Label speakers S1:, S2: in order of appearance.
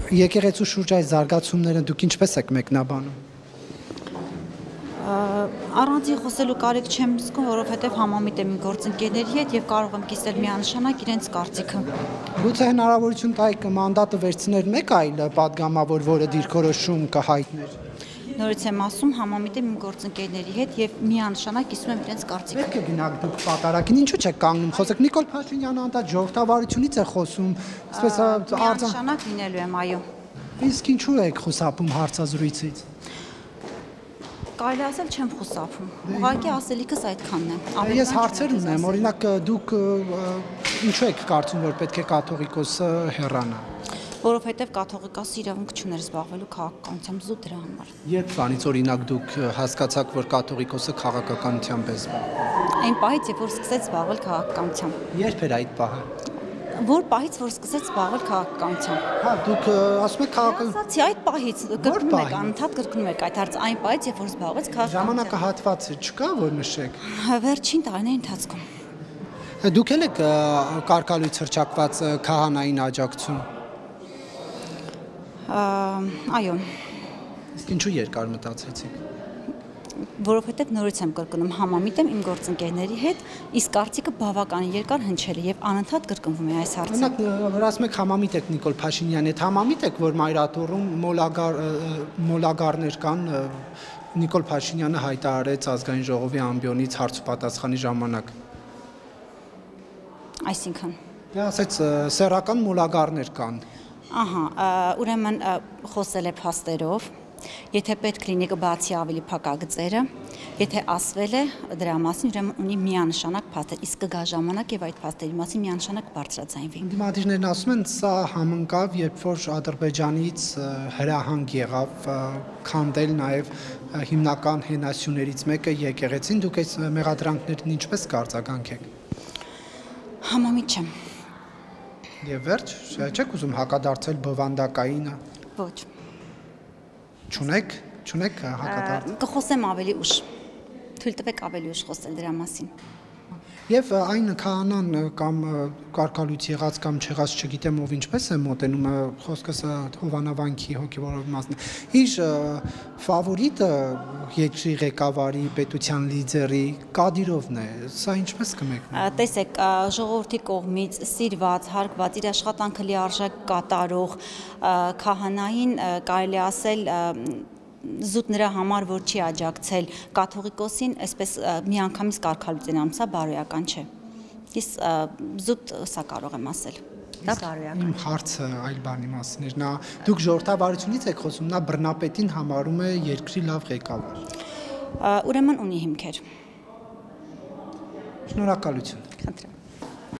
S1: Եկեղեցու շուրջ այս զարգացումները դուք ինչպես եք մեկնաբանում։
S2: Առանձին խոսելու կարիք չեմ զգում, որովհետև համամիտ եմ իմ գործընկերների հետ եւ կարող եմ կիսել միանշանակ իրենց կարծիքը։
S1: Գուցե հնարավորություն տայք մանդատը վերցնել մեկ այլ падգամավոր, որը դիրքորոշում կհայտներ։
S2: Նորից եմ ասում, համամիտ եմ իմ գործընկերների հետ եւ միանշանակ կիսում եմ իրենց կարծիքը։
S1: Պետք է գնաք դուք պատարագին, ինչու՞ չեք կանգնում, խոսեք Նիկոլ Փաշինյանը անդադ ժողովրդավարությունից է խոսում, այսպես
S2: Միանշանակ լինելու եմ, այո։
S1: Իսկ ինչու եք խուսափում հարցազրույցից։
S2: Կարելի ասել չեմ խուսափում։ Ուղղակի ասելիքս այդքանն է։
S1: Ես հարցեր ունեմ, օրինակ դուք ինչու եք կարծում, որ պետք է կաթողիկոսը հեռանա։
S2: Որովհետև կաթողիկոսը իրավունք չուներ զբաղվելու քաղաքականությամբ զուտ դրա համար։
S1: Երբ բանից օրինակ դուք հասկացաք, որ կաթողիկոսը քաղաքականությամբ է զբաղվում։
S2: Այն պահից, երբ որ սկսեց զբաղվել քաղաքականությամբ։
S1: Երբ էր այդ պահը։
S2: Որ պահից, որ սկսեց զբաղվել քաղաքականությամբ։
S1: Հա, դուք ասում եք քաղաքական։
S2: Ասացի այդ պահից կրկնում եք, անընդհատ կրկնում եք այդ հարցը, այն պահից, երբ որ զբաղվեց քաղաքականությամբ։
S1: Ժամանակահատվածը չկա, որ նշեք։
S2: Վերջին տարիների ընթացքում։
S1: Դուք եք կարգալույց հռչակված քահանային աջակցում։
S2: Այո։
S1: Իսկ ինչու երկար մտածեցիք։
S2: Որովհետև նորից եմ կրկնում, համամիտ եմ իմ գործընկերների հետ, իսկ կարծիքը բավականին երկար հնչել է եւ անընդհատ կրկնվում է այս հարցը։
S1: Օրինակ, ասում եք համամիտ եք Նիկոլ Փաշինյանի հետ, համամիտ եք, որ Մայրաթոռում մոլագարներ կան, Նիկոլ Փաշինյանը հայտարարեց ազգային ժողովի ամբիոնից հարց ու պատասխանի ժամանակ։
S2: Այսինքն։
S1: Դա ասեց սեռական մոլագարներ կան։
S2: Ահա, ուրեմն խոսել է փաստերով։ Եթե պետք լինի կբացի ավելի փակագծերը, եթե ասվել է դրա մասին, ուրեմն ունի միանշանակ փաստեր, իսկ կգա ժամանակ եւ այդ փաստերի մասին միանշանակ բարձրացնվի։
S1: Դիմադիրներն ասում են, սա համընկավ, երբ որ Ադրբեջանից հրահանգ եղավ քանդել նաեւ հիմնական հենասյուներից մեկը եկեղեցին, դուք այս մեղադրանքներին ինչպես կարձագանք եք։
S2: Համամիտ չեմ։
S1: Եվ վերջ, չեք ուզում հակադարձել բովանդակայինը։
S2: Ոչ։
S1: Չունեք հակադարձ։
S2: Կխոսեմ ավելի ուշ։ Թույլ տվեք ավելի ուշ խոսել դրա մասին։
S1: Եվ այն քահանան կամ կարգալույց եղած կամ չեղած չգիտեմ ով ինչպես է մոտենում, խոսքս Հովանավանքի հոգևոր մասն է։ Իր ֆավորիտը երկրի ղեկավարի, պետության լիդերի Կադիրովն է։ Սա ինչպես կմեկնի։
S2: Տեսեք, ժողովրդի կողմից սիրված, հարգված, իր աշխատանքը լիարժեք կատարող քահանային կարելի ասել զուտ նրա համար, որ չի աջակցել կաթողիկոսին, այսպես միանգամից կարգալույց անում, սա բարոյական չէ։ Ես զուտ սա կարող եմ ասել։ Դա բարոյական։
S1: Իմ հարցը այլ բանի մասին էր, դուք ժողովրդավարությունից եք խոսում, նա բռնապետին համարում է երկրի լավ ղեկավար։
S2: Ուրեմն ունի հիմքեր։
S1: Շնորհակալություն։
S2: Խնդրեմ։